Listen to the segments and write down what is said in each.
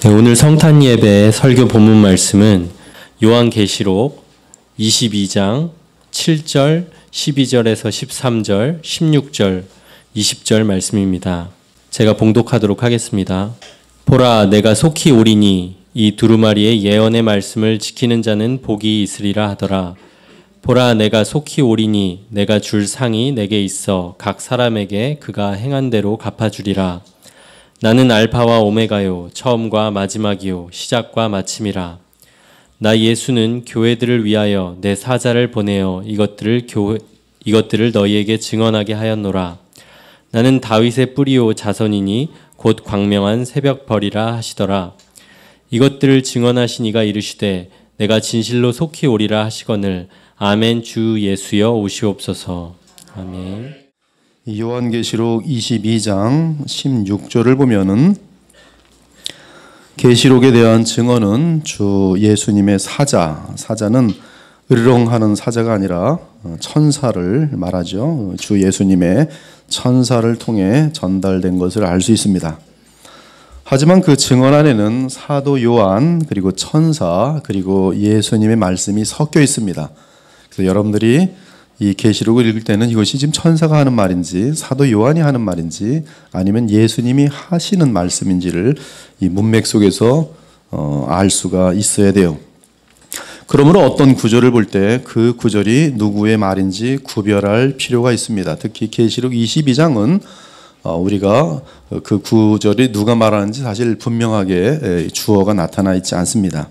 네, 오늘 성탄 예배 설교 본문 말씀은 요한계시록 22장 7절, 12절에서 13절, 16절, 20절 말씀입니다. 제가 봉독하도록 하겠습니다. 보라, 내가 속히 오리니 이 두루마리의 예언의 말씀을 지키는 자는 복이 있으리라 하더라. 보라, 내가 속히 오리니 내가 줄 상이 내게 있어 각 사람에게 그가 행한 대로 갚아주리라. 나는 알파와 오메가요, 처음과 마지막이요, 시작과 마침이라. 나 예수는 교회들을 위하여 내 사자를 보내어 이것들을 너희에게 증언하게 하였노라. 나는 다윗의 뿌리요 자손이니 곧 광명한 새벽벌이라 하시더라. 이것들을 증언하신 이가 이르시되 내가 진실로 속히 오리라 하시거늘 아멘. 주 예수여 오시옵소서. 아멘. 요한계시록 22장 16절을 보면은 계시록에 대한 증언은 주 예수님의 사자는 으르렁하는 사자가 아니라 천사를 말하죠. 주 예수님의 천사를 통해 전달된 것을 알 수 있습니다. 하지만 그 증언 안에는 사도 요한 그리고 천사 그리고 예수님의 말씀이 섞여 있습니다. 그래서 여러분들이 이 계시록을 읽을 때는 이것이 지금 천사가 하는 말인지 사도 요한이 하는 말인지 아니면 예수님이 하시는 말씀인지를 이 문맥 속에서 알 수가 있어야 돼요. 그러므로 어떤 구절을 볼 때 그 구절이 누구의 말인지 구별할 필요가 있습니다. 특히 계시록 22장은 우리가 그 구절이 누가 말하는지 사실 분명하게 주어가 나타나 있지 않습니다.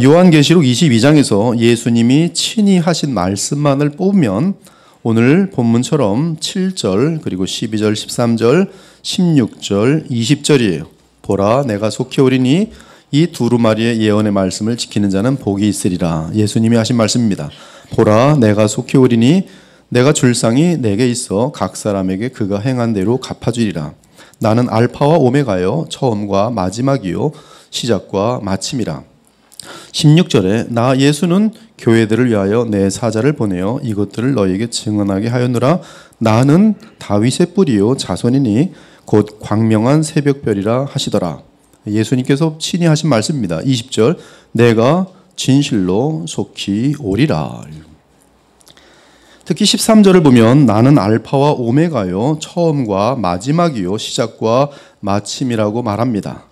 요한계시록 22장에서 예수님이 친히 하신 말씀만을 뽑으면 오늘 본문처럼 7절 그리고 12절, 13절, 16절, 20절이에요. 보라, 내가 속히 오리니 이 두루마리의 예언의 말씀을 지키는 자는 복이 있으리라. 예수님이 하신 말씀입니다. 보라, 내가 속히 오리니 내가 줄 상이 내게 있어 각 사람에게 그가 행한 대로 갚아주리라. 나는 알파와 오메가요, 처음과 마지막이요, 시작과 마침이라. 16절에 나 예수는 교회들을 위하여 내 사자를 보내어 이것들을 너희에게 증언하게 하였노라. 나는 다윗의 뿌리요 자손이니 곧 광명한 새벽별이라 하시더라. 예수님께서 친히 하신 말씀입니다. 20절 내가 진실로 속히 오리라. 특히 13절을 보면 나는 알파와 오메가요 처음과 마지막이요 시작과 마침이라고 말합니다.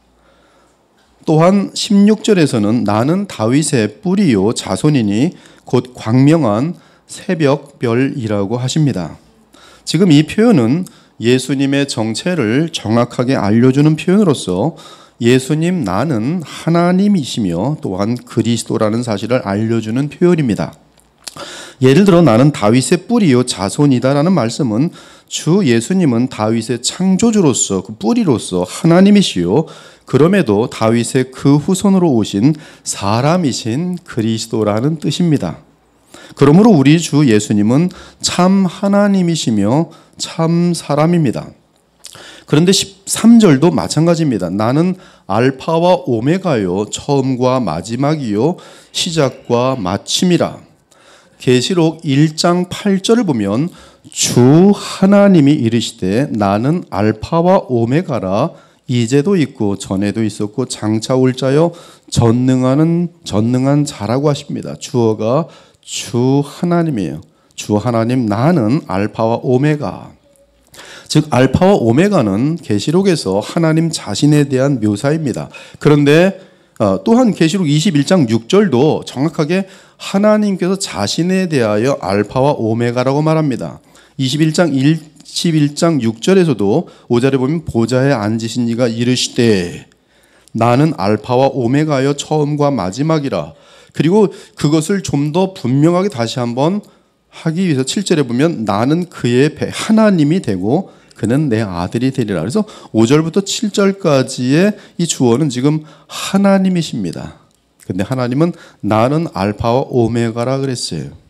또한 16절에서는 나는 다윗의 뿌리요 자손이니 곧 광명한 새벽별이라고 하십니다. 지금 이 표현은 예수님의 정체를 정확하게 알려주는 표현으로서 예수님 나는 하나님이시며 또한 그리스도라는 사실을 알려주는 표현입니다. 예를 들어 나는 다윗의 뿌리요 자손이다라는 말씀은 주 예수님은 다윗의 창조주로서 그 뿌리로서 하나님이시요 그럼에도 다윗의 그 후손으로 오신 사람이신 그리스도라는 뜻입니다. 그러므로 우리 주 예수님은 참 하나님이시며 참 사람입니다. 그런데 13절도 마찬가지입니다. 나는 알파와 오메가요 처음과 마지막이요 시작과 마침이라. 계시록 1장 8절을 보면 주 하나님이 이르시되 나는 알파와 오메가라. 이제도 있고 전에도 있었고 장차 올 자여 전능한 자라고 하십니다. 주어가 주 하나님이에요. 주 하나님 나는 알파와 오메가. 즉 알파와 오메가는 계시록에서 하나님 자신에 대한 묘사입니다. 그런데 또한 계시록 21장 6절도 정확하게 하나님께서 자신에 대하여 알파와 오메가라고 말합니다. 21장 6절에서도 5절에 보면 보좌에 앉으신 이가 이르시되 나는 알파와 오메가여 처음과 마지막이라. 그리고 그것을 좀 더 분명하게 다시 한번 하기 위해서 7절에 보면 나는 그의 하나님이 되고 그는 내 아들이 되리라. 그래서 5절부터 7절까지의 이 주어는 지금 하나님이십니다. 근데 하나님은 나는 알파와 오메가라 그랬어요.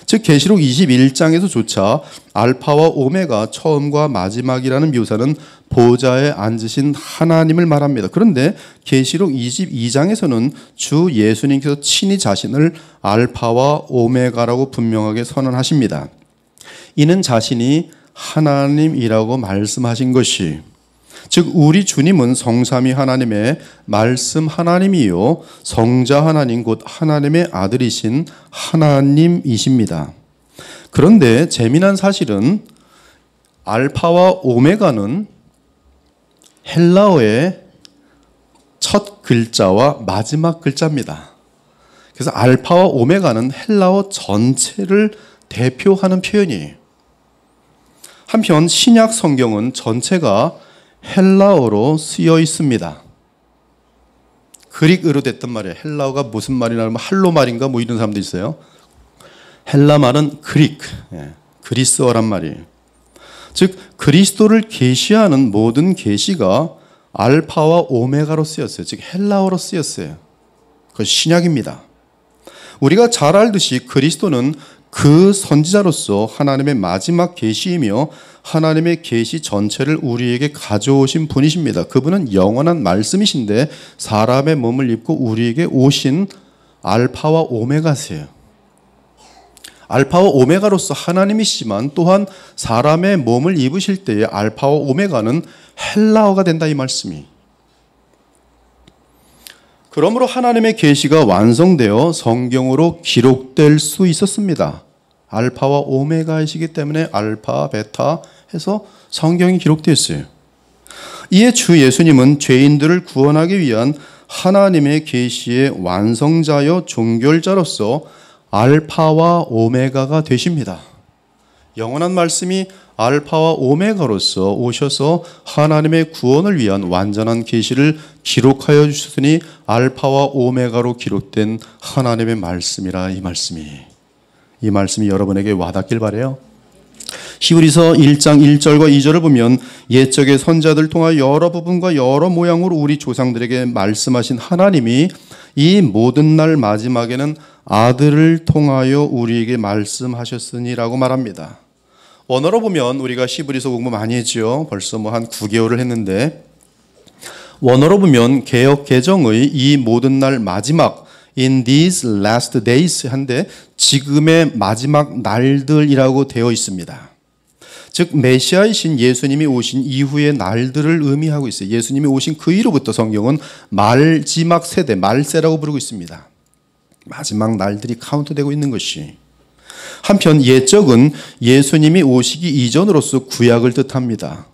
즉 계시록 21장에서조차 알파와 오메가 처음과 마지막이라는 묘사는 보좌에 앉으신 하나님을 말합니다. 그런데 계시록 22장에서는 주 예수님께서 친히 자신을 알파와 오메가라고 분명하게 선언하십니다. 이는 자신이 하나님이라고 말씀하신 것이 즉 우리 주님은 성삼위 하나님의 말씀 하나님이요 성자 하나님 곧 하나님의 아들이신 하나님이십니다. 그런데 재미난 사실은 알파와 오메가는 헬라어의 첫 글자와 마지막 글자입니다. 그래서 알파와 오메가는 헬라어 전체를 대표하는 표현이에요. 한편 신약 성경은 전체가 헬라어로 쓰여 있습니다. 그릭어로 됐단 말이에요. 헬라어가 무슨 말이냐 하면 할로말인가 뭐 이런 사람도 있어요. 헬라 말은 그릭, 그리스어란 말이에요. 즉 그리스도를 계시하는 모든 계시가 알파와 오메가로 쓰였어요. 즉 헬라어로 쓰였어요. 그것이 신약입니다. 우리가 잘 알듯이 그리스도는 그 선지자로서 하나님의 마지막 계시이며 하나님의 계시 전체를 우리에게 가져오신 분이십니다. 그분은 영원한 말씀이신데 사람의 몸을 입고 우리에게 오신 알파와 오메가세요. 알파와 오메가로서 하나님이시지만 또한 사람의 몸을 입으실 때의 알파와 오메가는 헬라어가 된다 이 말씀이. 그러므로 하나님의 계시가 완성되어 성경으로 기록될 수 있었습니다. 알파와 오메가이시기 때문에 알파, 베타 해서 성경이 기록되어 있어요. 이에 주 예수님은 죄인들을 구원하기 위한 하나님의 계시의 완성자여 종결자로서 알파와 오메가가 되십니다. 영원한 말씀이 알파와 오메가로서 오셔서 하나님의 구원을 위한 완전한 계시를 기록하여 주셨으니 알파와 오메가로 기록된 하나님의 말씀이라 이 말씀이 여러분에게 와닿길 바라요. 히브리서 1장 1절과 2절을 보면 옛적의 선자들 통하여 여러 부분과 여러 모양으로 우리 조상들에게 말씀하신 하나님이 이 모든 날 마지막에는 아들을 통하여 우리에게 말씀하셨으니라고 말합니다. 원어로 보면 우리가 히브리서 공부 많이 했죠. 벌써 한 9개월을 했는데 원어로 보면 개역 개정의 이 모든 날 마지막 in these last days 한데 지금의 마지막 날들이라고 되어 있습니다. 즉 메시아이신 예수님이 오신 이후의 날들을 의미하고 있어요. 예수님이 오신 그 이후로부터 성경은 마지막 세대, 말세라고 부르고 있습니다. 마지막 날들이 카운트되고 있는 것이. 한편 옛적은 예수님이 오시기 이전으로서 구약을 뜻합니다.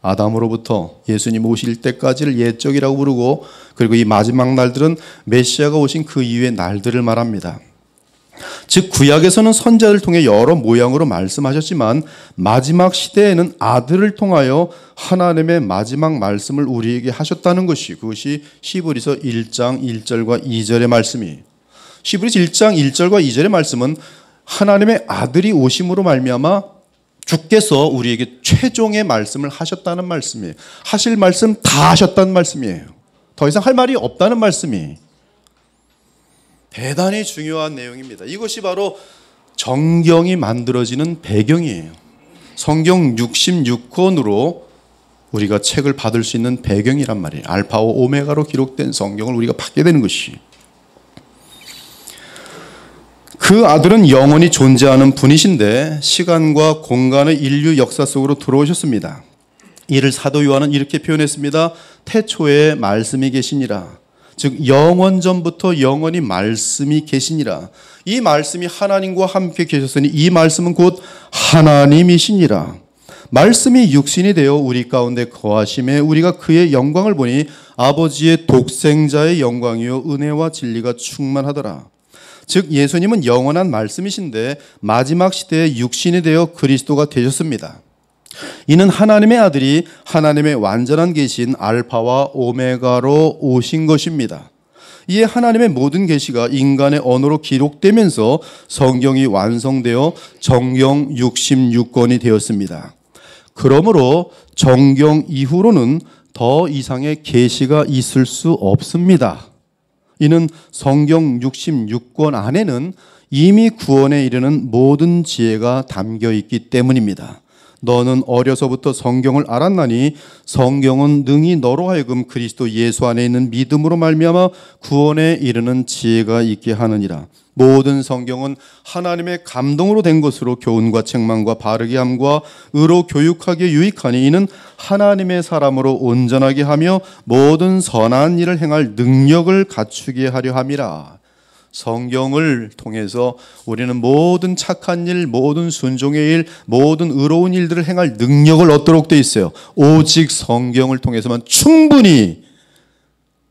아담으로부터 예수님 오실 때까지를 옛적이라고 부르고 그리고 이 마지막 날들은 메시아가 오신 그 이후의 날들을 말합니다. 즉 구약에서는 선자를 통해 여러 모양으로 말씀하셨지만 마지막 시대에는 아들을 통하여 하나님의 마지막 말씀을 우리에게 하셨다는 그것이 히브리서 1장 1절과 2절의 말씀이에요. 히브리서 1장 1절과 2절의 말씀은 하나님의 아들이 오심으로 말미암아 주께서 우리에게 최종의 말씀을 하셨다는 말씀이에요. 하실 말씀 다 하셨다는 말씀이에요. 더 이상 할 말이 없다는 말씀이 대단히 중요한 내용입니다. 이것이 바로 정경이 만들어지는 배경이에요. 성경 66권으로 우리가 책을 받을 수 있는 배경이란 말이에요. 알파와 오메가로 기록된 성경을 우리가 받게 되는 것이. 그 아들은 영원히 존재하는 분이신데 시간과 공간의 인류 역사 속으로 들어오셨습니다. 이를 사도 요한은 이렇게 표현했습니다. 태초에 말씀이 계시니라. 즉 영원 전부터 영원히 말씀이 계시니라. 이 말씀이 하나님과 함께 계셨으니 이 말씀은 곧 하나님이시니라. 말씀이 육신이 되어 우리 가운데 거하심에 우리가 그의 영광을 보니 아버지의 독생자의 영광이요 은혜와 진리가 충만하더라. 즉 예수님은 영원한 말씀이신데 마지막 시대에 육신이 되어 그리스도가 되셨습니다. 이는 하나님의 아들이 하나님의 완전한 계신 알파와 오메가로 오신 것입니다. 이에 하나님의 모든 계시가 인간의 언어로 기록되면서 성경이 완성되어 정경 66권이 되었습니다. 그러므로 정경 이후로는 더 이상의 계시가 있을 수 없습니다. 이는 성경 66권 안에는 이미 구원에 이르는 모든 지혜가 담겨 있기 때문입니다. 너는 어려서부터 성경을 알았나니 성경은 능히 너로 하여금 그리스도 예수 안에 있는 믿음으로 말미암아 구원에 이르는 지혜가 있게 하느니라. 모든 성경은 하나님의 감동으로 된 것으로 교훈과 책망과 바르게 함과 의로 교육하기에 유익하니 이는 하나님의 사람으로 온전하게 하며 모든 선한 일을 행할 능력을 갖추게 하려 함이라. 성경을 통해서 우리는 모든 착한 일, 모든 순종의 일, 모든 의로운 일들을 행할 능력을 얻도록 되어 있어요. 오직 성경을 통해서만 충분히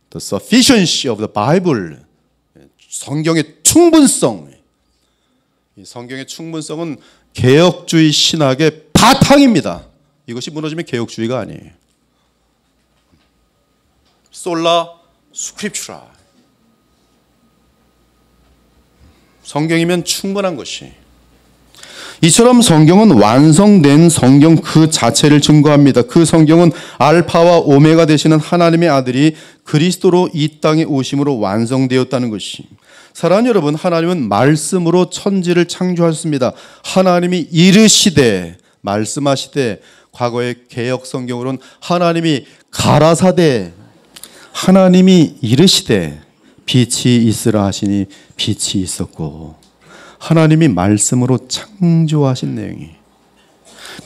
the sufficiency of the Bible, 성경의 충분성, 이 성경의 충분성은 개혁주의 신학의 바탕입니다. 이것이 무너지면 개혁주의가 아니에요. 솔라 스크립추라, 성경이면 충분한 것이. 이처럼 성경은 완성된 성경 그 자체를 증거합니다. 그 성경은 알파와 오메가 되시는 하나님의 아들이 그리스도로 이 땅에 오심으로 완성되었다는 것이. 사랑하는 여러분, 하나님은 말씀으로 천지를 창조하셨습니다. 하나님이 이르시되, 말씀하시되, 과거의 개혁 성경으로는 하나님이 가라사대, 하나님이 이르시되 빛이 있으라 하시니 빛이 있었고, 하나님이 말씀으로 창조하신 내용이.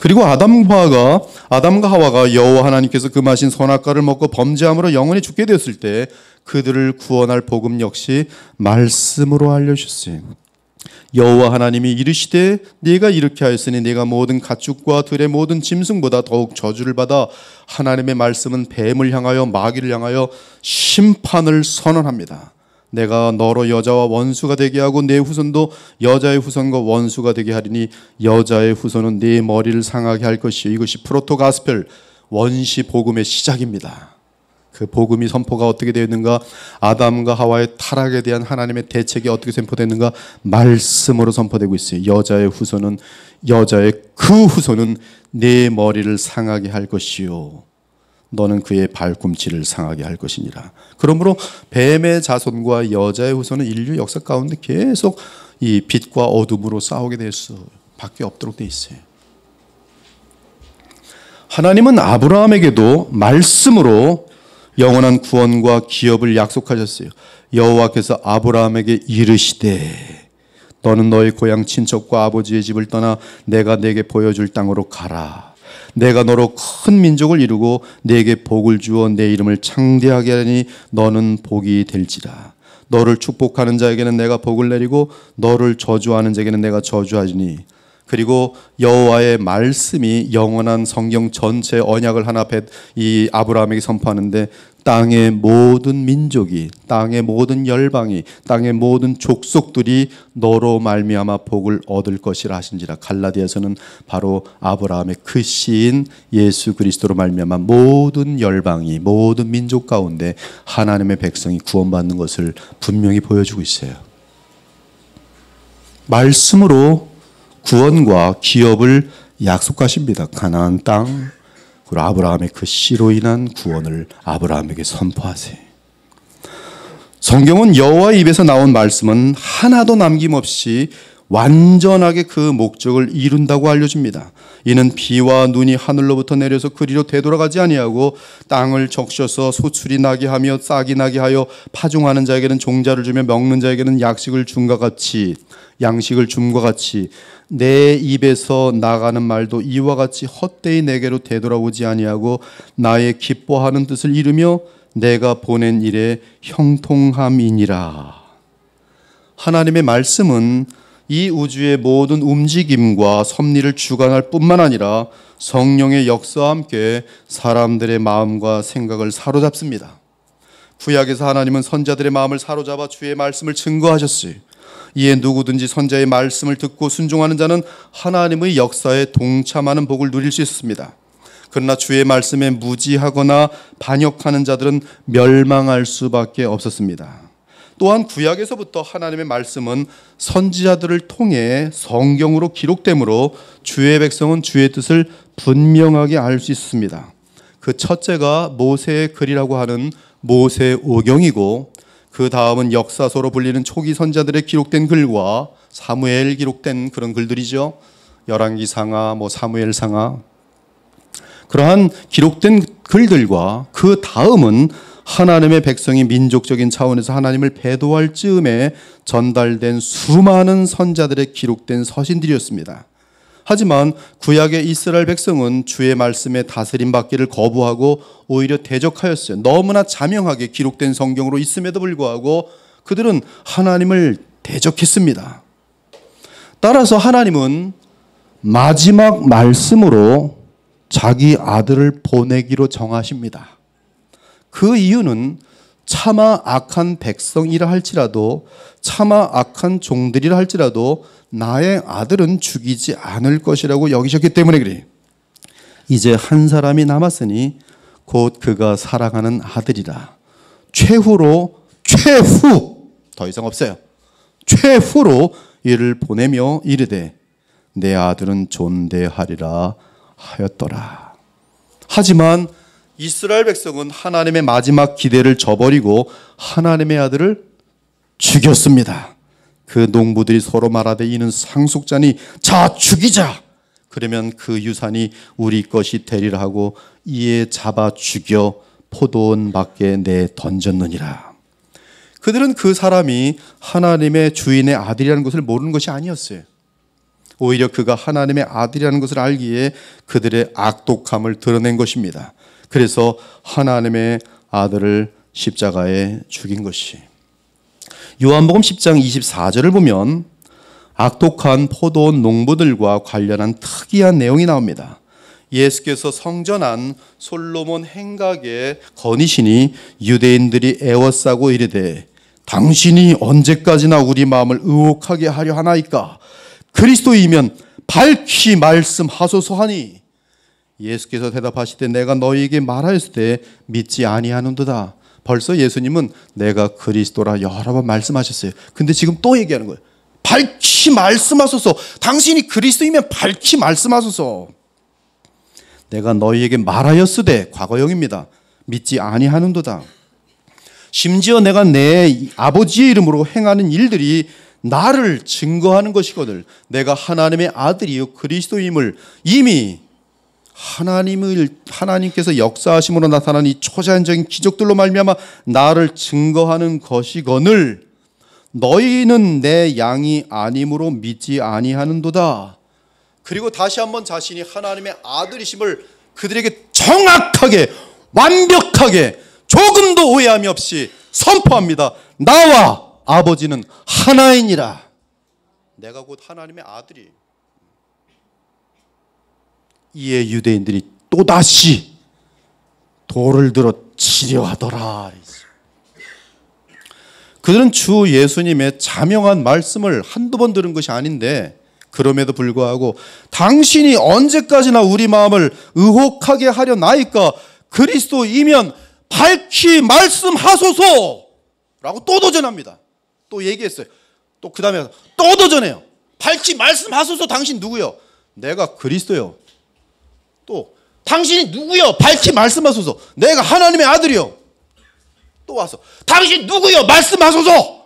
그리고 아담과 하와가 여호와 하나님께서 금하신 선악과를 먹고 범죄함으로 영원히 죽게 되었을 때 그들을 구원할 복음 역시 말씀으로 알려주셨어요. 여호와 하나님이 이르시되 네가 이렇게 하였으니 네가 모든 가축과 들의 모든 짐승보다 더욱 저주를 받아. 하나님의 말씀은 뱀을 향하여 마귀를 향하여 심판을 선언합니다. 내가 너로 여자와 원수가 되게 하고 내 후손도 여자의 후손과 원수가 되게 하리니 여자의 후손은 네 머리를 상하게 할 것이요. 이것이 프로토가스펠, 원시 복음의 시작입니다. 그 복음이 선포가 어떻게 되었는가? 아담과 하와의 타락에 대한 하나님의 대책이 어떻게 선포됐는가? 말씀으로 선포되고 있어요. 여자의 후손은 그 후손은 네 머리를 상하게 할 것이요, 너는 그의 발꿈치를 상하게 할 것이니라. 그러므로 뱀의 자손과 여자의 후손은 인류 역사 가운데 계속 이 빛과 어둠으로 싸우게 될 수밖에 없도록 돼 있어요. 하나님은 아브라함에게도 말씀으로 영원한 구원과 기업을 약속하셨어요. 여호와께서 아브라함에게 이르시되 너는 너의 고향 친척과 아버지의 집을 떠나 내가 내게 보여줄 땅으로 가라. 내가 너로 큰 민족을 이루고 내게 복을 주어 내 이름을 창대하게 하니 너는 복이 될지라. 너를 축복하는 자에게는 내가 복을 내리고 너를 저주하는 자에게는 내가 저주하리니. 그리고 여호와의 말씀이 영원한 성경 전체 언약을 하나 이 아브라함에게 선포하는데 땅의 모든 민족이, 땅의 모든 열방이, 땅의 모든 족속들이 너로 말미암아 복을 얻을 것이라 하신지라. 갈라디아서는 바로 아브라함의 그 시인 예수 그리스도로 말미암아 모든 열방이, 모든 민족 가운데 하나님의 백성이 구원받는 것을 분명히 보여주고 있어요. 말씀으로 구원과 기업을 약속하십니다. 가나안 땅, 그리고 아브라함의 그 씨로 인한 구원을 아브라함에게 선포하세요. 성경은 여호와의 입에서 나온 말씀은 하나도 남김없이 완전하게 그 목적을 이룬다고 알려줍니다. 이는 비와 눈이 하늘로부터 내려서 그리로 되돌아가지 아니하고 땅을 적셔서 소출이 나게 하며 싹이 나게 하여 파종하는 자에게는 종자를 주며 먹는 자에게는 양식을 줌과 같이 내 입에서 나가는 말도 이와 같이 헛되이 내게로 되돌아오지 아니하고 나의 기뻐하는 뜻을 이루며 내가 보낸 일에 형통함이니라. 하나님의 말씀은 이 우주의 모든 움직임과 섭리를 주관할 뿐만 아니라 성령의 역사와 함께 사람들의 마음과 생각을 사로잡습니다. 구약에서 하나님은 선자들의 마음을 사로잡아 주의 말씀을 증거하셨어요. 이에 누구든지 선자의 말씀을 듣고 순종하는 자는 하나님의 역사에 동참하는 복을 누릴 수 있습니다. 그러나 주의 말씀에 무지하거나 반역하는 자들은 멸망할 수밖에 없었습니다. 또한 구약에서부터 하나님의 말씀은 선지자들을 통해 성경으로 기록되므로 주의 백성은 주의 뜻을 분명하게 알 수 있습니다. 그 첫째가 모세의 글이라고 하는 모세오경이고, 그 다음은 역사서로 불리는 초기 선자들의 기록된 글과 사무엘 기록된 그런 글들이죠. 열왕기상하, 사무엘상하, 그러한 기록된 글들과 그 다음은 하나님의 백성이 민족적인 차원에서 하나님을 배도할 즈음에 전달된 수많은 선자들의 기록된 서신들이었습니다. 하지만 구약의 이스라엘 백성은 주의 말씀에 다스림 받기를 거부하고 오히려 대적하였어요. 너무나 자명하게 기록된 성경으로 있음에도 불구하고 그들은 하나님을 대적했습니다. 따라서 하나님은 마지막 말씀으로 자기 아들을 보내기로 정하십니다. 그 이유는 차마 악한 백성이라 할지라도, 차마 악한 종들이라 할지라도 나의 아들은 죽이지 않을 것이라고 여기셨기 때문에 그래요. 이제 한 사람이 남았으니 곧 그가 사랑하는 아들이라. 최후, 더 이상 없어요. 최후로 이를 보내며 이르되 내 아들은 존대하리라 하였더라. 하지만 이스라엘 백성은 하나님의 마지막 기대를 저버리고 하나님의 아들을 죽였습니다. 그 농부들이 서로 말하되 이는 상속자니 자 죽이자. 그러면 그 유산이 우리 것이 되리라 하고 이에 잡아 죽여 포도원 밖에 내 던졌느니라. 그들은 그 사람이 하나님의 주인의 아들이라는 것을 모르는 것이 아니었어요. 오히려 그가 하나님의 아들이라는 것을 알기에 그들의 악독함을 드러낸 것입니다. 그래서 하나님의 아들을 십자가에 죽인 것이. 요한복음 10장 24절을 보면 악독한 포도원 농부들과 관련한 특이한 내용이 나옵니다. 예수께서 성전 안 솔로몬 행각에 거니시니 유대인들이 애워싸고 이르되 당신이 언제까지나 우리 마음을 의혹하게 하려 하나이까? 그리스도이면 밝히 말씀하소서 하니 예수께서 대답하시되 내가 너희에게 말하였을 때 믿지 아니하는도다. 벌써 예수님은 내가 그리스도라 여러 번 말씀하셨어요. 근데 지금 또 얘기하는 거예요. 밝히 말씀하소서. 당신이 그리스도이면 밝히 말씀하소서. 내가 너희에게 말하였으되 과거형입니다. 믿지 아니하는도다. 심지어 내가 내 아버지의 이름으로 행하는 일들이 나를 증거하는 것이거늘. 내가 하나님의 아들이요 그리스도임을 이미 하나님께서 역사하심으로 나타난 이 초자연적인 기적들로 말미암아 나를 증거하는 것이거늘 너희는 내 양이 아님으로 믿지 아니하는도다. 그리고 다시 한번 자신이 하나님의 아들이심을 그들에게 정확하게 완벽하게 조금도 오해함이 없이 선포합니다. 나와 아버지는 하나이니라. 내가 곧 하나님의 아들이에요. 이에 유대인들이 또다시 돌을 들어 치려 하더라. 그들은 주 예수님의 자명한 말씀을 한두 번 들은 것이 아닌데 그럼에도 불구하고 당신이 언제까지나 우리 마음을 의혹하게 하려 나이까? 그리스도이면 밝히 말씀하소서 라고 또 도전합니다. 또 얘기했어요. 또 그 다음에 또 도전해요. 밝히 말씀하소서. 당신 누구요? 내가 그리스도요. 또 당신이 누구요? 밝히 말씀하소서. 내가 하나님의 아들이요. 또 와서 당신 누구요? 말씀하소서.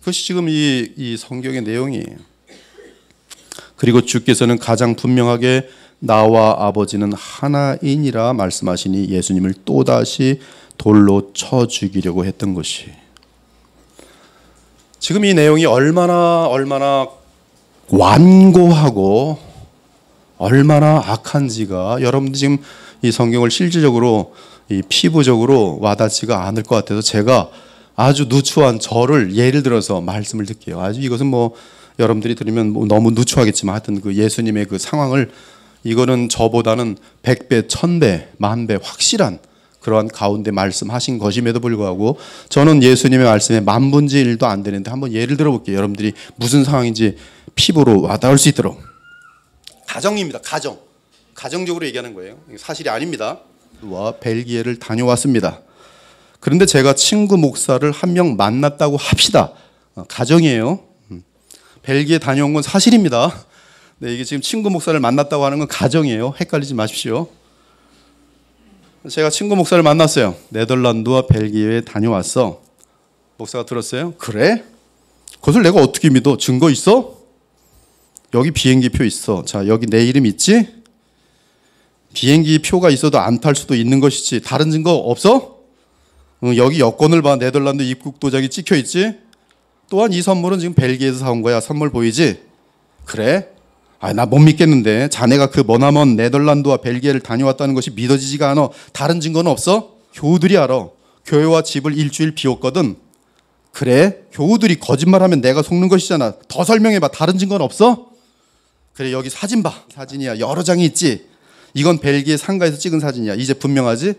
그것이 지금 이 성경의 내용이에요. 그리고 주께서는 가장 분명하게 나와 아버지는 하나이니라 말씀하시니 예수님을 또다시 돌로 쳐 죽이려고 했던 것이. 지금 이 내용이 얼마나 완고하고 얼마나 악한지가 여러분들 지금 이 성경을 실질적으로 이 피부적으로 와닿지가 않을 것 같아서 제가 아주 누추한 저를 예를 들어서 말씀을 드릴게요. 아주 이것은 여러분들이 들으면 너무 누추하겠지만 하여튼 그 예수님의 그 상황을 이거는 저보다는 100배, 1000배, 10,000배 확실한 그러한 가운데 말씀하신 것임에도 불구하고 저는 예수님의 말씀에 10,000분의 1도 안 되는데 한번 예를 들어볼게요. 여러분들이 무슨 상황인지 피부로 와닿을 수 있도록. 가정입니다. 가정적으로 얘기하는 거예요. 사실이 아닙니다. 와 벨기에를 다녀왔습니다. 그런데 제가 친구 목사를 한 명 만났다고 합시다. 가정이에요. 벨기에 다녀온 건 사실입니다. 네, 이게 지금 친구 목사를 만났다고 하는 건 가정이에요. 헷갈리지 마십시오. 제가 친구 목사를 만났어요. 네덜란드와 벨기에에 다녀왔어. 목사가 들었어요. 그래? 그것을 내가 어떻게 믿어? 증거 있어? 여기 비행기 표 있어. 자, 여기 내 이름 있지? 비행기 표가 있어도 안 탈 수도 있는 것이지. 다른 증거 없어? 여기 여권을 봐. 네덜란드 입국 도장이 찍혀 있지? 또한 이 선물은 지금 벨기에에서 사온 거야. 선물 보이지? 그래? 나 못 믿겠는데. 자네가 그 머나먼 네덜란드와 벨기에를 다녀왔다는 것이 믿어지지가 않아. 다른 증거는 없어? 교우들이 알아. 교회와 집을 일주일 비웠거든. 그래? 교우들이 거짓말하면 내가 속는 것이잖아. 더 설명해봐. 다른 증거는 없어? 그래, 여기 사진 봐. 사진이야. 여러 장이 있지. 이건 벨기에 상가에서 찍은 사진이야. 이제 분명하지?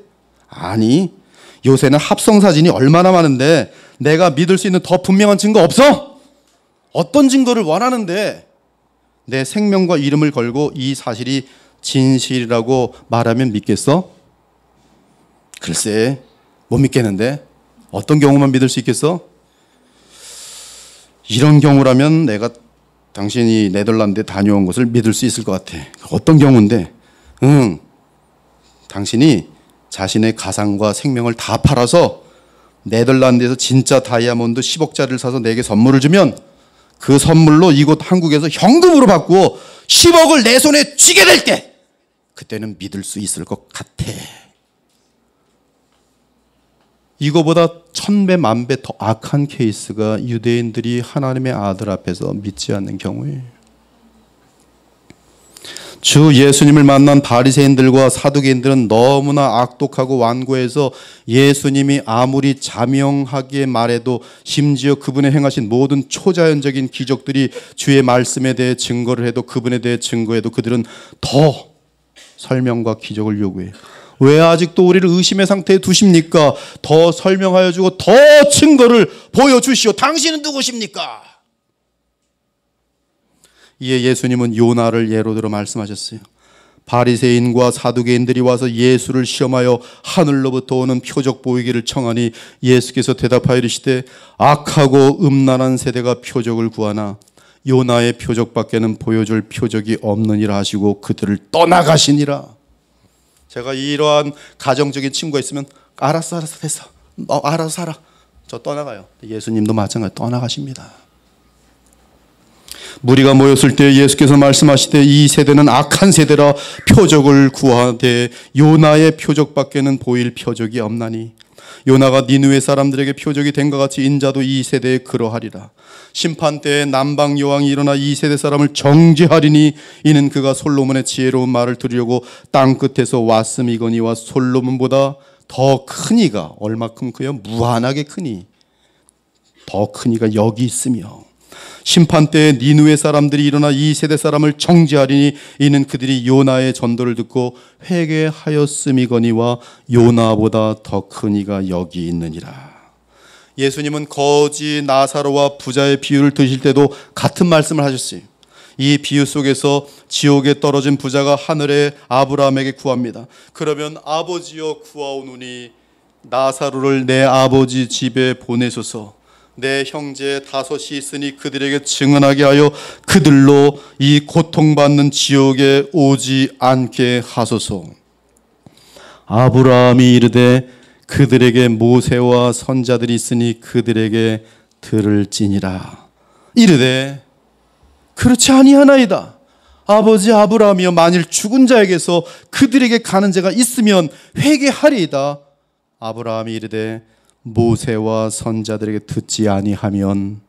아니, 요새는 합성 사진이 얼마나 많은데 내가 믿을 수 있는 더 분명한 증거 없어? 어떤 증거를 원하는데? 내 생명과 이름을 걸고 이 사실이 진실이라고 말하면 믿겠어? 글쎄, 못 믿겠는데. 어떤 경우만 믿을 수 있겠어? 이런 경우라면 내가 당신이 네덜란드에 다녀온 것을 믿을 수 있을 것 같아. 어떤 경우인데? 당신이 자신의 가상과 생명을 다 팔아서 네덜란드에서 진짜 다이아몬드 10억짜리를 사서 내게 선물을 주면 그 선물로 이곳 한국에서 현금으로 바꾸어 10억을 내 손에 쥐게 될 때, 그때는 믿을 수 있을 것 같아. 이거보다 1000배, 10,000배 더 악한 케이스가 유대인들이 하나님의 아들 앞에서 믿지 않는 경우예요. 주 예수님을 만난 바리새인들과 사두개인들은 너무나 악독하고 완고해서 예수님이 아무리 자명하게 말해도, 심지어 그분의 행하신 모든 초자연적인 기적들이 주의 말씀에 대해 증거를 해도, 그분에 대해 증거해도 그들은 더 설명과 기적을 요구해요. 왜 아직도 우리를 의심의 상태에 두십니까? 더 설명하여 주고 더 증거를 보여주시오. 당신은 누구십니까? 이에 예수님은 요나를 예로 들어 말씀하셨어요. 바리새인과 사두개인들이 와서 예수를 시험하여 하늘로부터 오는 표적 보이기를 청하니 예수께서 대답하여 이르시되, 악하고 음란한 세대가 표적을 구하나 요나의 표적밖에는 보여줄 표적이 없느니라 하시고 그들을 떠나가시니라. 제가 이러한 가정적인 친구가 있으면 알았어 됐어, 너 알아서 살아, 저 떠나가요. 예수님도 마찬가지 떠나가십니다. 무리가 모였을 때 예수께서 말씀하시되, 이 세대는 악한 세대라 표적을 구하되 요나의 표적밖에는 보일 표적이 없나니 요나가 니느웨 사람들에게 표적이 된 것 같이 인자도 이 세대에 그러하리라. 심판 때에 남방 여왕이 일어나 이 세대 사람을 정죄하리니 이는 그가 솔로몬의 지혜로운 말을 들으려고 땅 끝에서 왔음이거니와 솔로몬보다 더 큰 이가 얼마큼 크여 무한하게 크니 더 큰 이가 여기 있으며, 심판 때에 니느웨 사람들이 일어나 이 세대 사람을 정죄하리니 이는 그들이 요나의 전도를 듣고 회개하였음이거니와 요나보다 더 큰 이가 여기 있느니라. 예수님은 거지 나사로와 부자의 비유를 드실 때도 같은 말씀을 하셨어요. 이 비유 속에서 지옥에 떨어진 부자가 하늘의 아브라함에게 구합니다. 그러면 아버지여 구하오노니 나사로를 내 아버지 집에 보내소서. 내 형제 5이 있으니 그들에게 증언하게 하여 그들로 이 고통받는 지옥에 오지 않게 하소서. 아브라함이 이르되 그들에게 모세와 선자들이 있으니 그들에게 들을지니라. 이르되 그렇지 아니하나이다. 아버지 아브라함이여, 만일 죽은 자에게서 그들에게 가는 자가 있으면 회개하리이다. 아브라함이 이르되 모세와 선자들에게 듣지 아니하면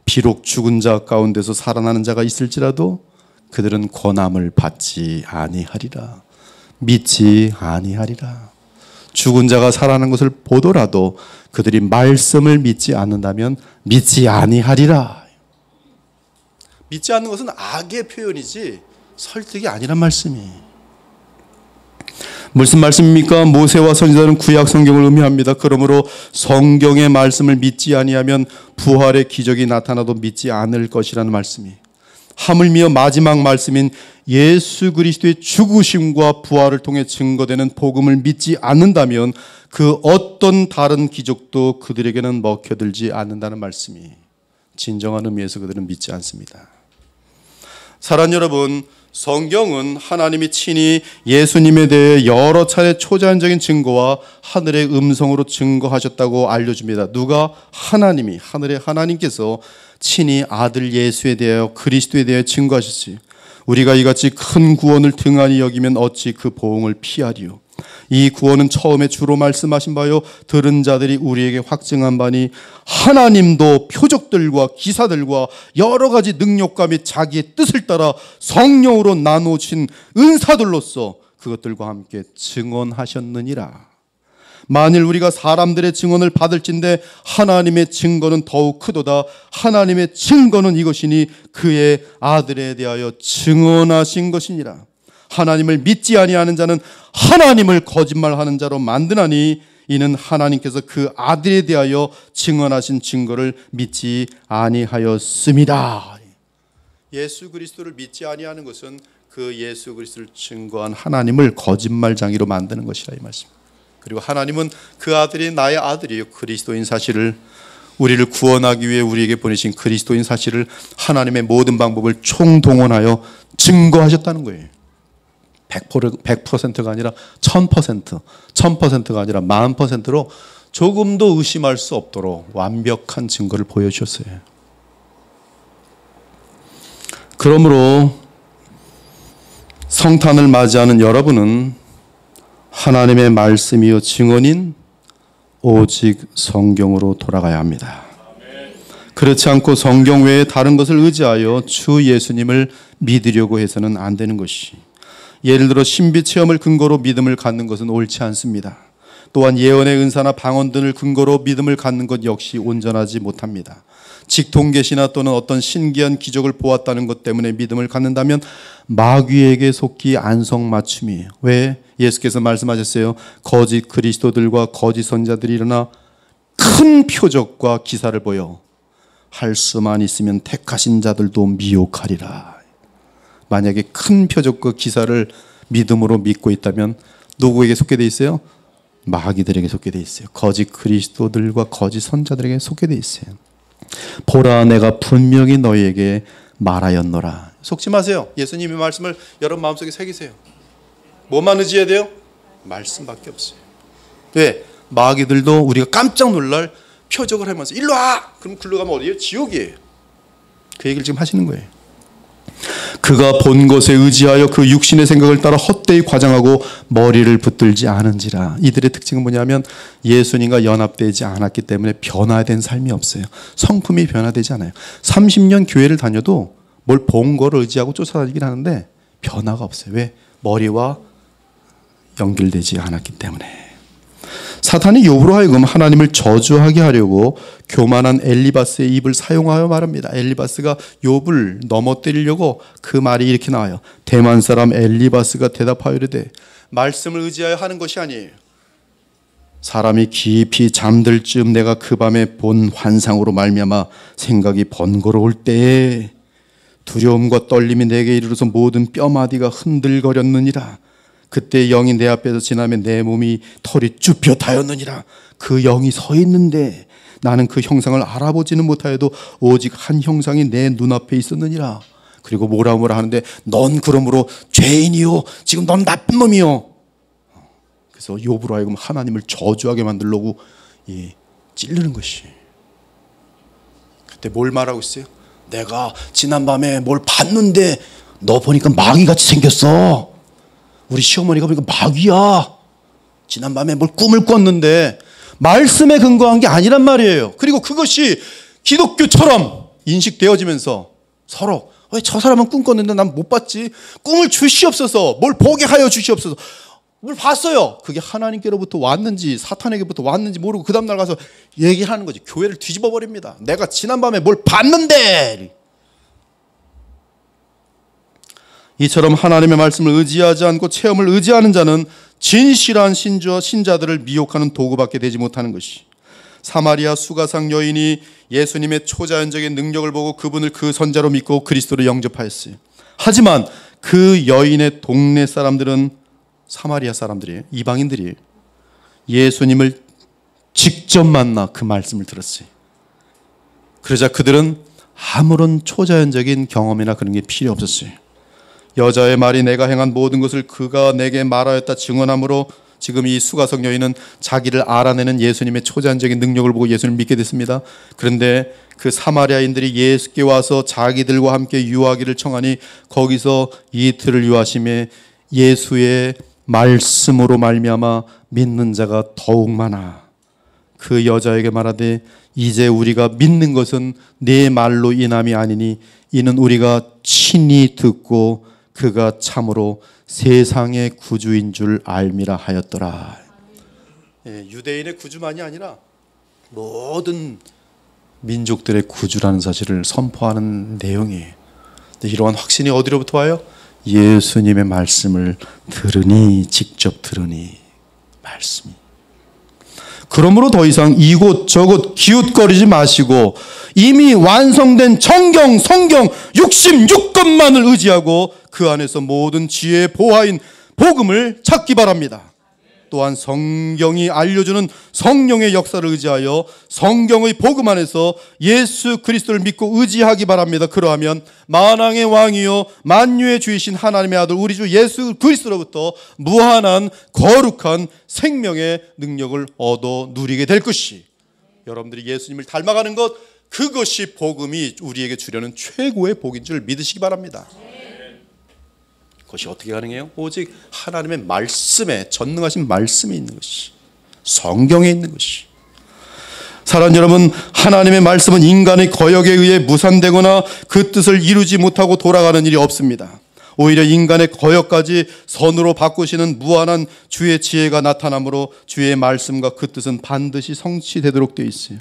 비록 죽은 자 가운데서 살아나는 자가 있을지라도 그들은 권함을 받지 아니하리라. 믿지 아니하리라. 죽은 자가 살아나는 것을 보더라도 그들이 말씀을 믿지 않는다면 믿지 아니하리라. 믿지 않는 것은 악의 표현이지 설득이 아니란 말씀이. 무슨 말씀입니까? 모세와 선지자는 구약 성경을 의미합니다. 그러므로 성경의 말씀을 믿지 아니하면 부활의 기적이 나타나도 믿지 않을 것이라는 말씀이, 하물며 마지막 말씀인 예수 그리스도의 죽으심과 부활을 통해 증거되는 복음을 믿지 않는다면 그 어떤 다른 기적도 그들에게는 먹혀들지 않는다는 말씀이 진정한 의미에서 그들은 믿지 않습니다. 사랑하는 여러분, 성경은 하나님이 친히 예수님에 대해 여러 차례 초자연적인 증거와 하늘의 음성으로 증거하셨다고 알려줍니다. 누가? 하나님이, 하늘의 하나님께서 친히 아들 예수에 대하여 그리스도에 대하여 증거하셨으니 우리가 이같이 큰 구원을 등한히 여기면 어찌 그 보응을 피하리요. 이 구원은 처음에 주로 말씀하신 바요 들은 자들이 우리에게 확증한 바니 하나님도 표적들과 기사들과 여러 가지 능력과 및 자기의 뜻을 따라 성령으로 나누신 은사들로서 그것들과 함께 증언하셨느니라. 만일 우리가 사람들의 증언을 받을진대 하나님의 증거는 더욱 크도다. 하나님의 증거는 이것이니 그의 아들에 대하여 증언하신 것이니라. 하나님을 믿지 아니하는 자는 하나님을 거짓말하는 자로 만드나니 이는 하나님께서 그 아들에 대하여 증언하신 증거를 믿지 아니하였습니다. 예수 그리스도를 믿지 아니하는 것은 그 예수 그리스도를 증거한 하나님을 거짓말장이로 만드는 것이라 이 말씀. 그리고 하나님은 그 아들이 나의 아들이에요. 그리스도인 사실을, 우리를 구원하기 위해 우리에게 보내신 그리스도인 사실을 하나님의 모든 방법을 총동원하여 증거하셨다는 거예요. 100%가 아니라 1000%, 1000%가 아니라 10,000%로 조금도 의심할 수 없도록 완벽한 증거를 보여주셨어요. 그러므로 성탄을 맞이하는 여러분은 하나님의 말씀이요 증언인 오직 성경으로 돌아가야 합니다. 그렇지 않고 성경 외에 다른 것을 의지하여 주 예수님을 믿으려고 해서는 안 되는 것이, 예를 들어 신비 체험을 근거로 믿음을 갖는 것은 옳지 않습니다. 또한 예언의 은사나 방언 등을 근거로 믿음을 갖는 것 역시 온전하지 못합니다. 직통계시나 또는 어떤 신기한 기적을 보았다는 것 때문에 믿음을 갖는다면 마귀에게 속기 안성맞춤이에요. 왜? 예수께서 말씀하셨어요. 거짓 그리스도들과 거짓 선자들이 일어나 큰 표적과 기사를 보여 할 수만 있으면 택하신 자들도 미혹하리라. 만약에 큰 표적과 기사를 믿음으로 믿고 있다면 누구에게 속게 돼 있어요? 마귀들에게 속게 돼 있어요. 거짓 그리스도들과 거짓 선자들에게 속게 돼 있어요. 보라, 내가 분명히 너희에게 말하였노라. 속지 마세요. 예수님의 말씀을 여러분 마음속에 새기세요. 뭐만 의지해야 돼요? 말씀밖에 없어요. 왜? 마귀들도 우리가 깜짝 놀랄 표적을 하면서 일로 와! 그럼 글로 가면 어디예요? 지옥이에요. 그 얘기를 지금 하시는 거예요. 그가 본 것에 의지하여 그 육신의 생각을 따라 헛되이 과장하고 머리를 붙들지 않은지라. 이들의 특징은 뭐냐면 예수님과 연합되지 않았기 때문에 변화된 삶이 없어요. 성품이 변화되지 않아요. 30년 교회를 다녀도 뭘 본 거를 의지하고 쫓아다니긴 하는데 변화가 없어요. 왜? 머리와 연결되지 않았기 때문에. 사탄이 욥으로 하여금 하나님을 저주하게 하려고 교만한 엘리바스의 입을 사용하여 말합니다. 엘리바스가 욥을 넘어뜨리려고 그 말이 이렇게 나와요. 대만 사람 엘리바스가 대답하여 이르되, 말씀을 의지하여 하는 것이 아니에요. 사람이 깊이 잠들 즈음 내가 그 밤에 본 환상으로 말미암아 생각이 번거로울 때에 두려움과 떨림이 내게 이르러서 모든 뼈마디가 흔들거렸느니라. 그때 영이 내 앞에서 지나면 내 몸이 털이 쭈뼛하였느니라. 그 영이 서 있는데 나는 그 형상을 알아보지는 못하여도 오직 한 형상이 내 눈앞에 있었느니라. 그리고 뭐라 하는데 넌 그러므로 죄인이요 지금 넌 나쁜 놈이요. 그래서 욥으로 하여금 하나님을 저주하게 만들려고 찌르는 것이. 그때 뭘 말하고 있어요? 내가 지난밤에 뭘 봤는데 너 보니까 마귀같이 생겼어. 우리 시어머니가 보니까 마귀야. 지난밤에 뭘 꿈을 꿨는데 말씀에 근거한 게 아니란 말이에요. 그리고 그것이 기독교처럼 인식되어지면서 서로 왜 저 사람은 꿈 꿨는데 난 못 봤지? 꿈을 주시옵소서. 뭘 보게 하여 주시옵소서. 뭘 봤어요. 그게 하나님께로부터 왔는지 사탄에게부터 왔는지 모르고 그 다음날 가서 얘기하는 거지. 교회를 뒤집어 버립니다. 내가 지난밤에 뭘 봤는데. 이처럼 하나님의 말씀을 의지하지 않고 체험을 의지하는 자는 진실한 신자들을 미혹하는 도구밖에 되지 못하는 것이. 사마리아 수가상 여인이 예수님의 초자연적인 능력을 보고 그분을 그 선자로 믿고 그리스도를 영접하였어요. 하지만 그 여인의 동네 사람들은 사마리아 사람들이에요. 이방인들이에요. 예수님을 직접 만나 그 말씀을 들었어요. 그러자 그들은 아무런 초자연적인 경험이나 그런 게 필요 없었어요. 여자의 말이 내가 행한 모든 것을 그가 내게 말하였다 증언함으로 지금 이 수가성 여인은 자기를 알아내는 예수님의 초자연적인 능력을 보고 예수님을 믿게 됐습니다. 그런데 그 사마리아인들이 예수께 와서 자기들과 함께 유하기를 청하니 거기서 이틀을 유하심에 예수의 말씀으로 말미암아 믿는 자가 더욱 많아. 그 여자에게 말하되 이제 우리가 믿는 것은 네 말로 인함이 아니니 이는 우리가 친히 듣고 그가 참으로 세상의 구주인 줄 알미라 하였더라. 유대인의 구주만이 아니라 모든 민족들의 구주라는 사실을 선포하는 내용이에요. 이러한 확신이 어디로부터 와요? 예수님의 말씀을 들으니, 직접 들으니 말씀이. 그러므로 더 이상 이곳저곳 기웃거리지 마시고 이미 완성된 성경 66권만을 의지하고 그 안에서 모든 지혜의 보화인 복음을 찾기 바랍니다. 또한 성경이 알려주는 성령의 역사를 의지하여 성경의 복음 안에서 예수 그리스도를 믿고 의지하기 바랍니다. 그러하면 만왕의 왕이요 만유의 주이신 하나님의 아들 우리 주 예수 그리스도로부터 무한한 거룩한 생명의 능력을 얻어 누리게 될 것이, 여러분들이 예수님을 닮아가는 것, 그것이 복음이 우리에게 주려는 최고의 복인 줄 믿으시기 바랍니다. 그것이 어떻게 가능해요? 오직 하나님의 말씀에, 전능하신 말씀에 있는 것이, 성경에 있는 것이. 사랑하는 여러분, 하나님의 말씀은 인간의 거역에 의해 무산되거나 그 뜻을 이루지 못하고 돌아가는 일이 없습니다. 오히려 인간의 거역까지 선으로 바꾸시는 무한한 주의 지혜가 나타나므로 주의 말씀과 그 뜻은 반드시 성취되도록 되어 있어요.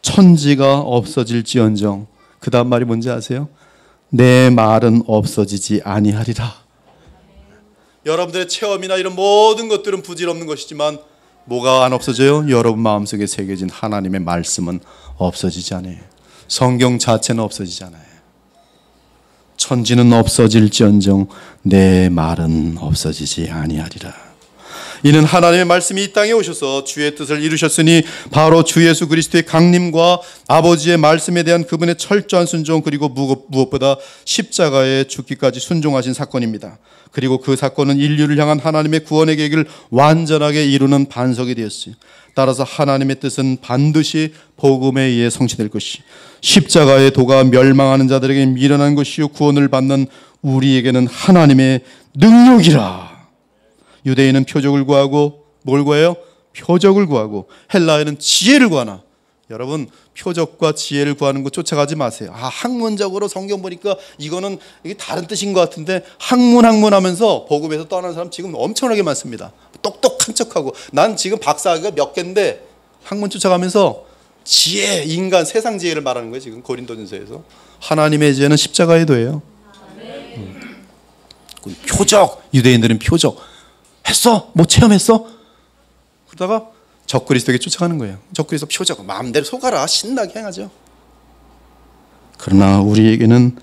천지가 없어질지언정, 그 다음 말이 뭔지 아세요? 내 말은 없어지지 아니하리라. 여러분들의 체험이나 이런 모든 것들은 부질없는 것이지만 뭐가 안 없어져요? 여러분 마음속에 새겨진 하나님의 말씀은 없어지지 않아요. 성경 자체는 없어지지 않아요. 천지는 없어질지언정 내 말은 없어지지 아니하리라. 이는 하나님의 말씀이 이 땅에 오셔서 주의 뜻을 이루셨으니 바로 주 예수 그리스도의 강림과 아버지의 말씀에 대한 그분의 철저한 순종, 그리고 무엇보다 십자가에 죽기까지 순종하신 사건입니다. 그리고 그 사건은 인류를 향한 하나님의 구원의 계획을 완전하게 이루는 반석이 되었어요. 따라서 하나님의 뜻은 반드시 복음에 의해 성취될 것이, 십자가의 도가 멸망하는 자들에게 미련한 것이요 구원을 받는 우리에게는 하나님의 능력이라. 유대인은 표적을 구하고 뭘 구해요? 표적을 구하고 헬라에는 지혜를 구하나. 여러분, 표적과 지혜를 구하는 거 쫓아가지 마세요. 학문적으로 성경 보니까 이거는 이게 다른 뜻인 것 같은데 학문하면서 복음에서 떠나는 사람 지금 엄청나게 많습니다. 똑똑한 척하고 난 지금 박사학위가 몇 개인데 학문 쫓아가면서 지혜, 인간, 세상 지혜를 말하는 거예요. 지금 고린도전서에서 하나님의 지혜는 십자가의 도예요. 표적, 유대인들은 표적 했어? 뭐 체험했어? 그러다가 적그리스도에게 쫓아가는 거예요. 적그리스도 표적, 마음대로 속아라, 신나게 행하죠. 그러나 우리에게는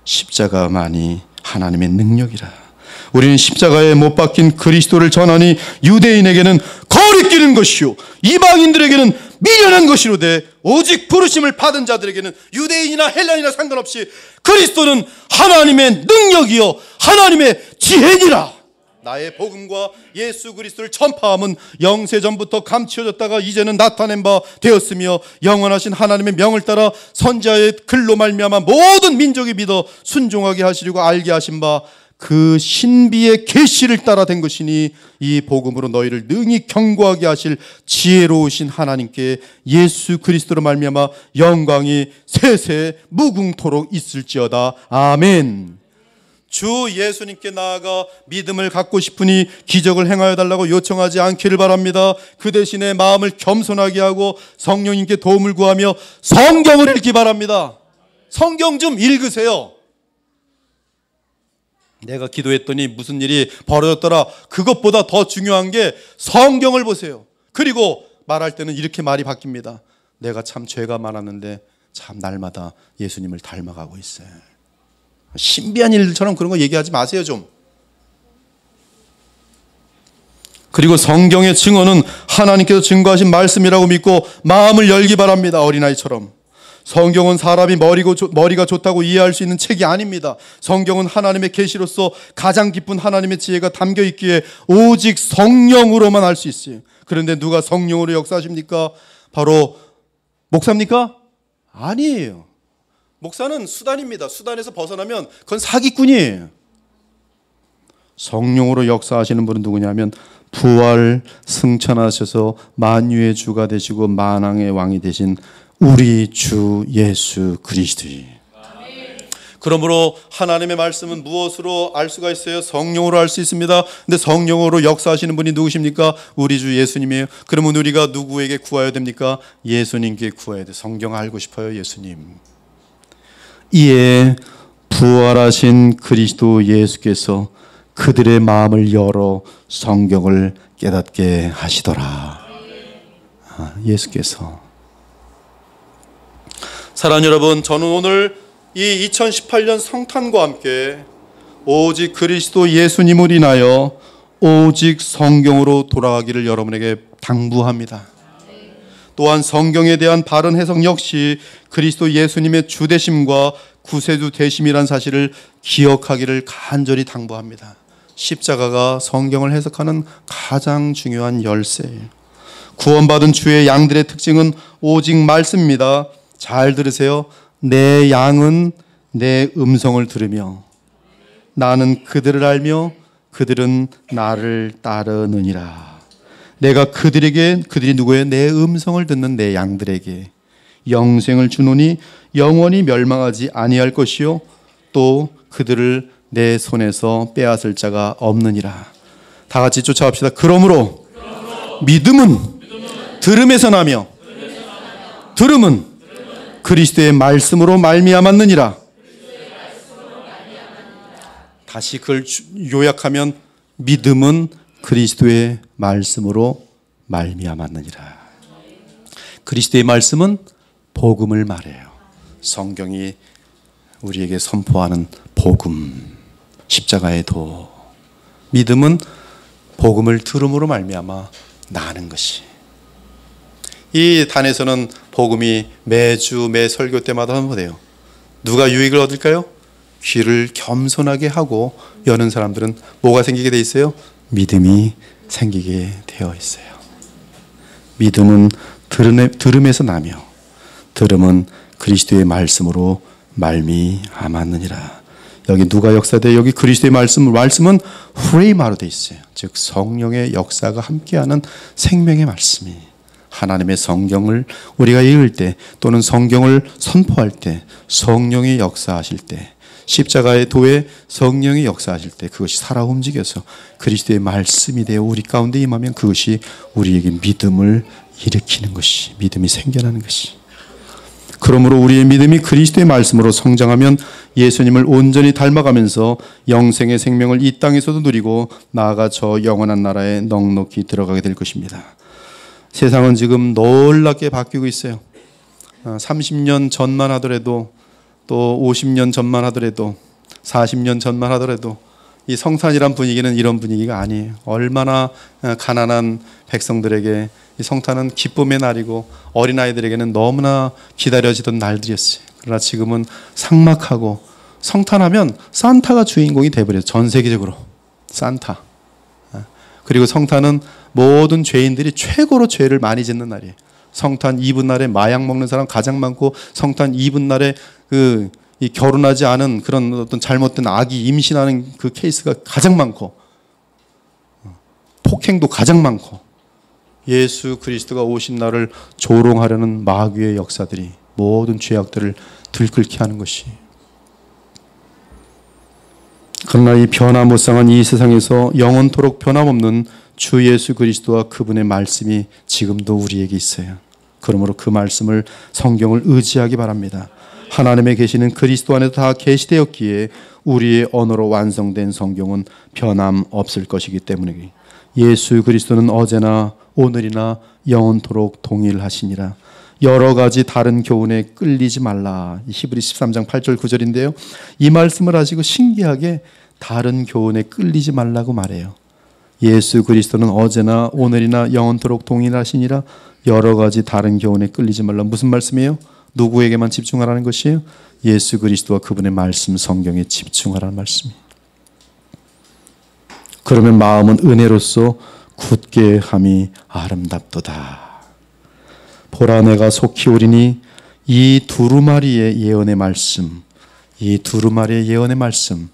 십자가만이 하나님의 능력이라. 우리는 십자가에 못 박힌 그리스도를 전하니 유대인에게는 거리끼는 것이요 이방인들에게는 미련한 것이로되 오직 부르심을 받은 자들에게는 유대인이나 헬라인이나 상관없이 그리스도는 하나님의 능력이요 하나님의 지혜니라. 나의 복음과 예수 그리스도를 전파함은 영세전부터 감추어졌다가 이제는 나타낸 바 되었으며 영원하신 하나님의 명을 따라 선지자의 글로 말미암아 모든 민족이 믿어 순종하게 하시려고 알게 하신 바 그 신비의 계시를 따라 된 것이니 이 복음으로 너희를 능히 경고하게 하실 지혜로우신 하나님께 예수 그리스도로 말미암아 영광이 세세 무궁토록 있을지어다. 아멘. 주 예수님께 나아가 믿음을 갖고 싶으니 기적을 행하여 달라고 요청하지 않기를 바랍니다. 그 대신에 마음을 겸손하게 하고 성령님께 도움을 구하며 성경을 읽기 바랍니다. 성경 좀 읽으세요. 내가 기도했더니 무슨 일이 벌어졌더라. 그것보다 더 중요한 게 성경을 보세요. 그리고 말할 때는 이렇게 말이 바뀝니다. 내가 참 죄가 많았는데 참 날마다 예수님을 닮아가고 있어요. 신비한 일처럼 그런 거 얘기하지 마세요 좀. 그리고 성경의 증언은 하나님께서 증거하신 말씀이라고 믿고 마음을 열기 바랍니다. 어린아이처럼. 성경은 사람이 머리가 좋다고 이해할 수 있는 책이 아닙니다. 성경은 하나님의 계시로서 가장 깊은 하나님의 지혜가 담겨 있기에 오직 성령으로만 알 수 있어요. 그런데 누가 성령으로 역사하십니까? 바로 목사입니까? 아니에요. 목사는 수단입니다. 수단에서 벗어나면 그건 사기꾼이에요. 성령으로 역사하시는 분은 누구냐면 부활 승천하셔서 만유의 주가 되시고 만왕의 왕이 되신 우리 주 예수 그리스도예요. 그러므로 하나님의 말씀은 무엇으로 알 수가 있어요? 성령으로 알 수 있습니다. 근데 성령으로 역사하시는 분이 누구십니까? 우리 주 예수님이에요. 그러면 우리가 누구에게 구해야 됩니까? 예수님께 구해야 돼요. 성경 알고 싶어요, 예수님. 이에 부활하신 그리스도 예수께서 그들의 마음을 열어 성경을 깨닫게 하시더라. 예수께서. 사랑하는 여러분, 저는 오늘 이 2018년 성탄과 함께 오직 그리스도 예수님을 인하여 오직 성경으로 돌아가기를 여러분에게 당부합니다. 또한 성경에 대한 바른 해석 역시 그리스도 예수님의 주되심과 구세주 되심이란 사실을 기억하기를 간절히 당부합니다. 십자가가 성경을 해석하는 가장 중요한 열쇠예요. 구원받은 주의 양들의 특징은 오직 말씀입니다. 잘 들으세요. 내 양은 내 음성을 들으며 나는 그들을 알며 그들은 나를 따르느니라. 내가 그들이 누구예요? 내 음성을 듣는 내 양들에게 영생을 주노니 영원히 멸망하지 아니할 것이요 또 그들을 내 손에서 빼앗을 자가 없느니라. 다 같이 쫓아갑시다. 그러므로 믿음은 들음에서 나며 들음은 그리스도의 말씀으로 말미암았느니라. 다시 그걸 요약하면 믿음은 그리스도의 말씀으로 말미암았느니라. 그리스도의 말씀은 복음을 말해요. 성경이 우리에게 선포하는 복음, 십자가의 도. 믿음은 복음을 들음으로 말미암아 나는 것이. 이 단에서는 복음이 매주 매 설교 때마다 선포돼요. 누가 유익을 얻을까요? 귀를 겸손하게 하고 여는 사람들은 뭐가 생기게 돼 있어요? 믿음이 생기게 되어 있어요. 믿음은 들음에서 나며 들음은 그리스도의 말씀으로 말미암았느니라. 여기 누가 역사돼? 여기 그리스도의 말씀은 후레이마로 돼 있어요. 즉 성령의 역사가 함께하는 생명의 말씀이. 하나님의 성경을 우리가 읽을 때 또는 성경을 선포할 때 성령이 역사하실 때 십자가의 도에 성령이 역사하실 때 그것이 살아 움직여서 그리스도의 말씀이 되어 우리 가운데 임하면 그것이 우리에게 믿음을 일으키는 것이, 믿음이 생겨나는 것이. 그러므로 우리의 믿음이 그리스도의 말씀으로 성장하면 예수님을 온전히 닮아가면서 영생의 생명을 이 땅에서도 누리고 나아가 저 영원한 나라에 넉넉히 들어가게 될 것입니다. 세상은 지금 놀랍게 바뀌고 있어요. 30년 전만 하더라도 또 50년 전만 하더라도 40년 전만 하더라도 이 성탄이란 분위기는 이런 분위기가 아니에요. 얼마나 가난한 백성들에게 이 성탄은 기쁨의 날이고 어린아이들에게는 너무나 기다려지던 날들이었어요. 그러나 지금은 삭막하고 성탄하면 산타가 주인공이 돼버려요. 전 세계적으로 산타. 그리고 성탄은 모든 죄인들이 최고로 죄를 많이 짓는 날이에요. 성탄 이브 날에 마약 먹는 사람 가장 많고 성탄 이브 날에 이 결혼하지 않은 그런 어떤 잘못된 아기 임신하는 그 케이스가 가장 많고 폭행도 가장 많고 예수 그리스도가 오신 날을 조롱하려는 마귀의 역사들이 모든 죄악들을 들끓게 하는 것이. 그러나 이 변화무쌍한 이 세상에서 영원토록 변함없는 주 예수 그리스도와 그분의 말씀이 지금도 우리에게 있어요. 그러므로 그 말씀을 성경을 의지하기 바랍니다. 하나님의 계시는 그리스도 안에서 다 계시되었기에 우리의 언어로 완성된 성경은 변함 없을 것이기 때문에 예수 그리스도는 어제나 오늘이나 영원토록 동일하시니라. 여러 가지 다른 교훈에 끌리지 말라. 히브리 13장 8절 9절인데요. 이 말씀을 하시고 신기하게 다른 교훈에 끌리지 말라고 말해요. 예수 그리스도는 어제나 오늘이나 영원토록 동일하시니라. 여러 가지 다른 교훈에 끌리지 말라. 무슨 말씀이에요? 누구에게만 집중하라는 것이에요? 예수 그리스도와 그분의 말씀 성경에 집중하라는 말씀이에요. 그러면 마음은 은혜로서 굳게 함이 아름답도다. 보라 내가 속히 오리니 이 두루마리의 예언의 말씀, 이 두루마리의 예언의 말씀,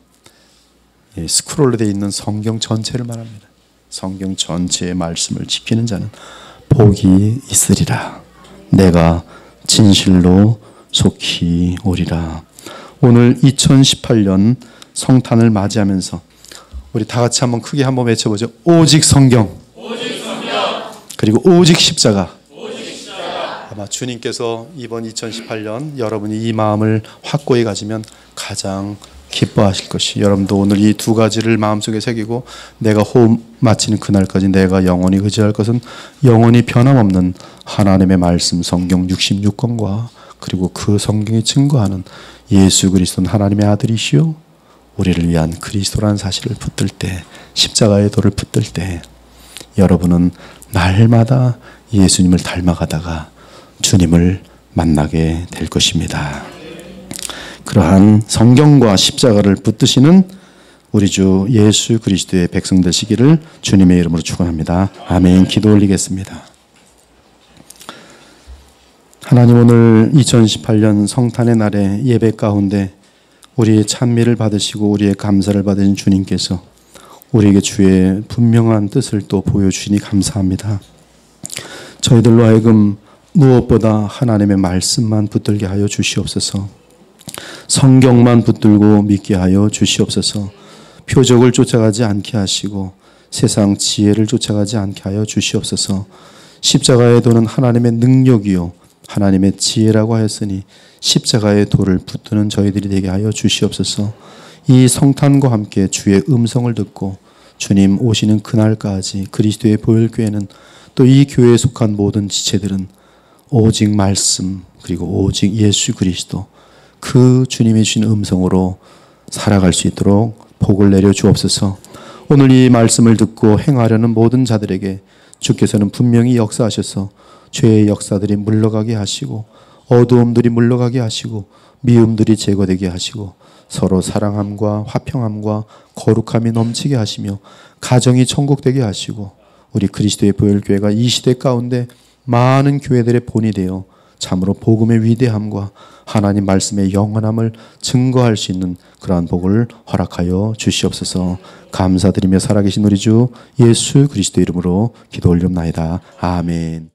스크롤로 되어 있는 성경 전체를 말합니다. 성경 전체의 말씀을 지키는 자는 복이 있으리라. 내가 진실로 속히 오리라. 오늘 2018년 성탄을 맞이하면서 우리 다 같이 한번 크게 한번 외쳐보죠. 오직 성경, 그리고 오직 십자가. 아마 주님께서 이번 2018년 여러분이 이 마음을 확고히 가지면 가장 기뻐하실 것이, 여러분도 오늘 이 두 가지를 마음속에 새기고 내가 호흡 마치는 그날까지 내가 영원히 의지할 것은 영원히 변함없는 하나님의 말씀 성경 66권과 그리고 그 성경이 증거하는 예수 그리스도는 하나님의 아들이시요 우리를 위한 그리스도라는 사실을 붙들 때, 십자가의 도를 붙들 때 여러분은 날마다 예수님을 닮아가다가 주님을 만나게 될 것입니다. 그러한 성경과 십자가를 붙드시는 우리 주 예수 그리스도의 백성 되시기를 주님의 이름으로 축원합니다. 아멘. 기도 올리겠습니다. 하나님, 오늘 2018년 성탄의 날에 예배 가운데 우리의 찬미를 받으시고 우리의 감사를 받으신 주님께서 우리에게 주의 분명한 뜻을 또 보여주시니 감사합니다. 저희들로 하여금 무엇보다 하나님의 말씀만 붙들게 하여 주시옵소서. 성경만 붙들고 믿게 하여 주시옵소서. 표적을 쫓아가지 않게 하시고 세상 지혜를 쫓아가지 않게 하여 주시옵소서. 십자가의 도는 하나님의 능력이요 하나님의 지혜라고 하였으니 십자가의 도를 붙드는 저희들이 되게 하여 주시옵소서. 이 성탄과 함께 주의 음성을 듣고 주님 오시는 그날까지 그리스도의 보혈교회는 또 이 교회에 속한 모든 지체들은 오직 말씀 그리고 오직 예수 그리스도 그 주님이 주신 음성으로 살아갈 수 있도록 복을 내려 주옵소서. 오늘 이 말씀을 듣고 행하려는 모든 자들에게 주께서는 분명히 역사하셔서 죄의 역사들이 물러가게 하시고 어두움들이 물러가게 하시고 미움들이 제거되게 하시고 서로 사랑함과 화평함과 거룩함이 넘치게 하시며 가정이 천국되게 하시고 우리 그리스도의 보혈교회가 이 시대 가운데 많은 교회들의 본이 되어 참으로 복음의 위대함과 하나님 말씀의 영원함을 증거할 수 있는 그러한 복을 허락하여 주시옵소서. 감사드리며 살아계신 우리 주 예수 그리스도 이름으로 기도 올리옵나이다. 아멘.